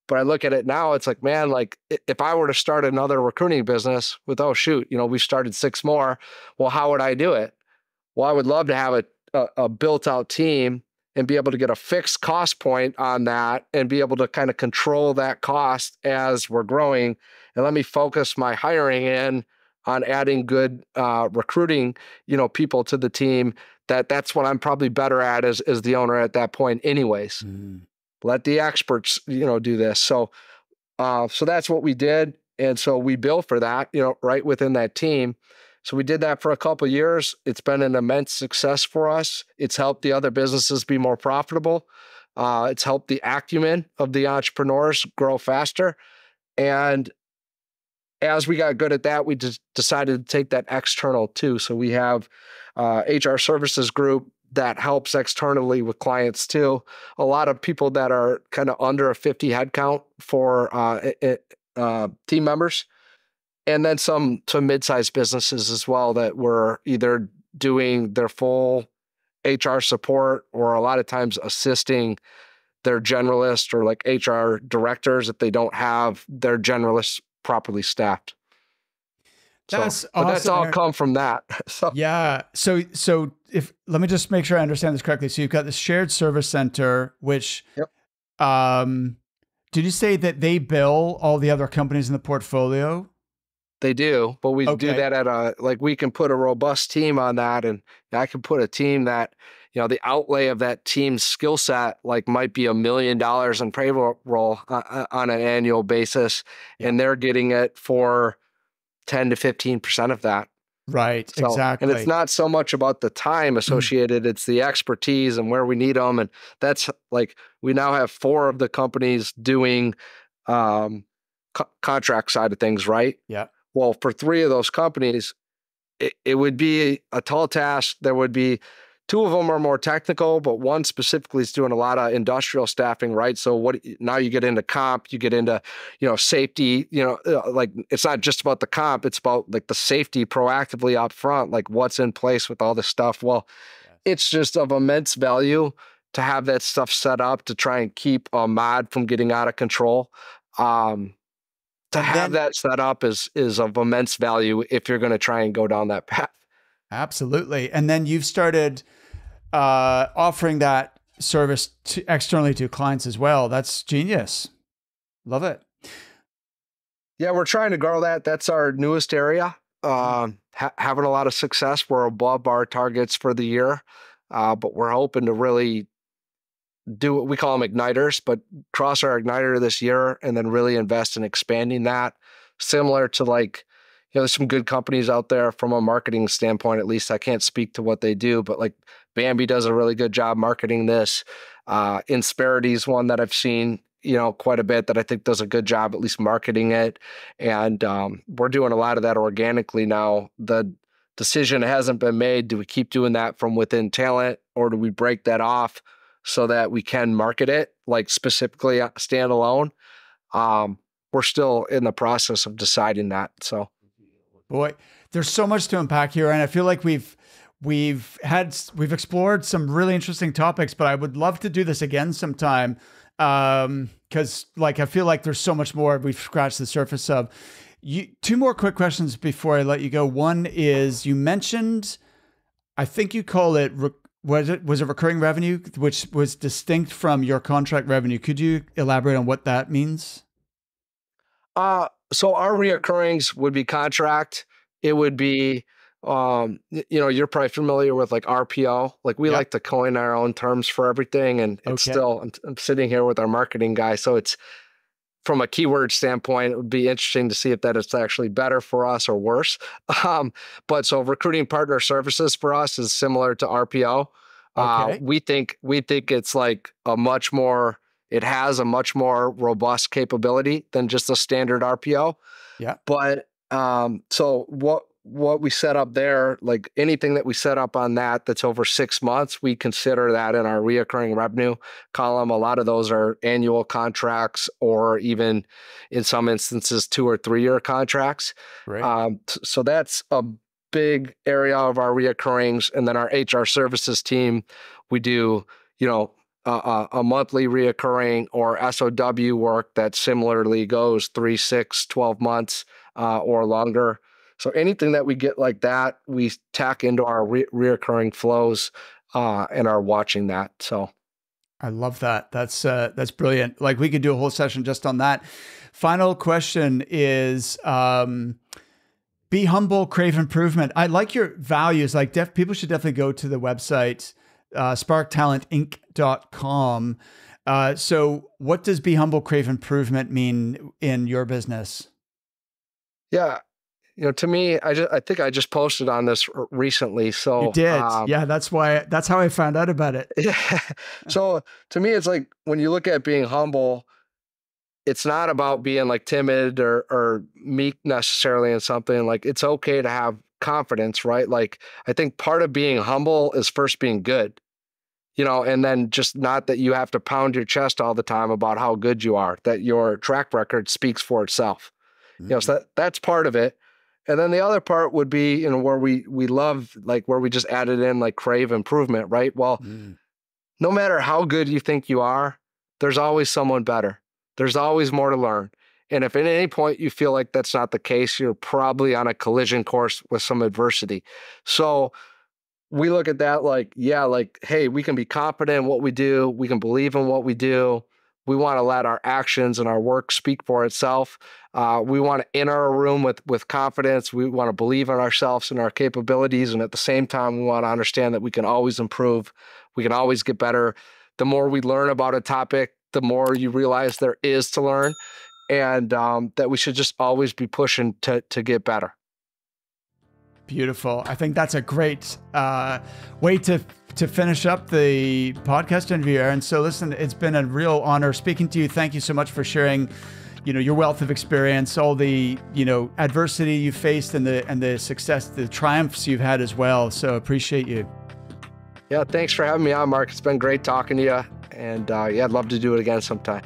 But I look at it now, it's like, man, like if I were to start another recruiting business with, we started 6 more. Well, how would I do it? Well, I would love to have a built out team and be able to get a fixed cost point on that and be able to kind of control that cost as we're growing. And let me focus my hiring in on adding good recruiting, people to the team. That's what I'm probably better at as the owner at that point anyways. Let the experts, do this. So that's what we did. And so we built for that, right within that team. So we did that for a couple of years. It's been an immense success for us. It's helped the other businesses be more profitable. It's helped the acumen of the entrepreneurs grow faster. And as we got good at that, we just decided to take that external too. So we have HR services group that helps externally with clients too. A lot of people that are kind of under a 50 headcount for team members. And then some mid-sized businesses as well that were either doing their full HR support or a lot of times assisting their generalists or like HR directors if they don't have their generalists properly staffed. That's awesome. But that's all come from that. Yeah. So let me just make sure I understand this correctly. So you've got the shared service center, which, did you say that they bill all the other companies in the portfolio? They do, but we do that at we can put a robust team on that, and I can put a team that, the outlay of that team's skill set, might be $1 million in payroll on an annual basis, and they're getting it for 10 to 15% of that. Right, exactly. And it's not so much about the time associated, it's the expertise and where we need them. And that's we now have 4 of the companies doing contract side of things, right? Yeah. Well, for 3 of those companies, it would be a tall task. There would be 2 of them are more technical, but one specifically is doing a lot of industrial staffing, right? So now you get into comp, you get into, safety, it's not just about the comp, it's about the safety proactively up front, what's in place with all this stuff. Well, it's just of immense value to have that stuff set up to try and keep a mod from getting out of control. To have that set up is of immense value if you're going to try and go down that path. Absolutely. And then you've started offering that service externally to clients as well. That's genius. Love it. Yeah, we're trying to grow that. That's our newest area. Having a lot of success. We're above our targets for the year. but we're hoping to really do what we call them igniters, but cross our igniter this year and then really invest in expanding that. Similar to like, there's some good companies out there from a marketing standpoint, at least. I can't speak to what they do, but like Bambi does a really good job marketing this. Insperity is one that I've seen, quite a bit, that I think does a good job at least marketing it. And we're doing a lot of that organically now. The decision hasn't been made. Do we keep doing that from within talent, or do we break that off so that we can market it like specifically standalone? We're still in the process of deciding that. So, boy, there's so much to unpack here, and I feel like we've explored some really interesting topics, but I would love to do this again sometime, because like I feel like there's so much more we've scratched the surface of. Two more quick questions before I let you go. One is, you mentioned, I think you call it, was it recurring revenue, which was distinct from your contract revenue. Could you elaborate on what that means? So our reoccurrings would be contract. It would be, you're probably familiar with like RPO. Like we like to coin our own terms for everything. And it's still, I'm sitting here with our marketing guy. So it's, from a keyword standpoint, it would be interesting to see if that is actually better for us or worse. But so recruiting partner services for us is similar to RPO. We think it's like it has a much more robust capability than just a standard RPO. Yeah. But so what we set up there, like anything that we set up on that's over 6 months, we consider that in our reoccurring revenue column. A lot of those are annual contracts, or even in some instances 2 or 3 year contracts. Right. So that's a big area of our reoccurrings. And then our HR services team, we do, a monthly reoccurring or SOW work that similarly goes 3, 6, 12 months or longer. So anything that we get like that, we tack into our reoccurring flows and are watching that. So I love that. That's brilliant. Like we could do a whole session just on that. Final question is, be humble, crave improvement. I like your values. Like people should definitely go to the website, sparktalentinc.com. So what does be humble, crave improvement mean in your business? Yeah. To me, I think I just posted on this recently. So you did. Yeah. That's how I found out about it. Yeah. So to me, it's like, when you look at being humble, it's not about being like timid or meek necessarily in something. Like, it's okay to have confidence, right? Like, I think part of being humble is first being good, and then just not that you have to pound your chest all the time about how good you are, that your track record speaks for itself. So that's part of it. And then the other part would be, where we love, like where we just added in like crave improvement, right? Well, no matter how good you think you are, there's always someone better. There's always more to learn. And if at any point you feel like that's not the case, you're probably on a collision course with some adversity. So we look at that like, hey, we can be confident in what we do. We can believe in what we do. We want to let our actions and our work speak for itself. We want to enter a room with confidence. We want to believe in ourselves and our capabilities. And at the same time, we want to understand that we can always improve. We can always get better. The more we learn about a topic, the more you realize there is to learn, and that we should just always be pushing to get better. Beautiful. I think that's a great way to finish up the podcast interview, Aaron. So listen, it's been a real honor speaking to you. Thank you so much for sharing, your wealth of experience, all the, adversity you faced, and the success, the triumphs you've had as well. So appreciate you. Yeah. Thanks for having me on, Mark. It's been great talking to you. And I'd love to do it again sometime.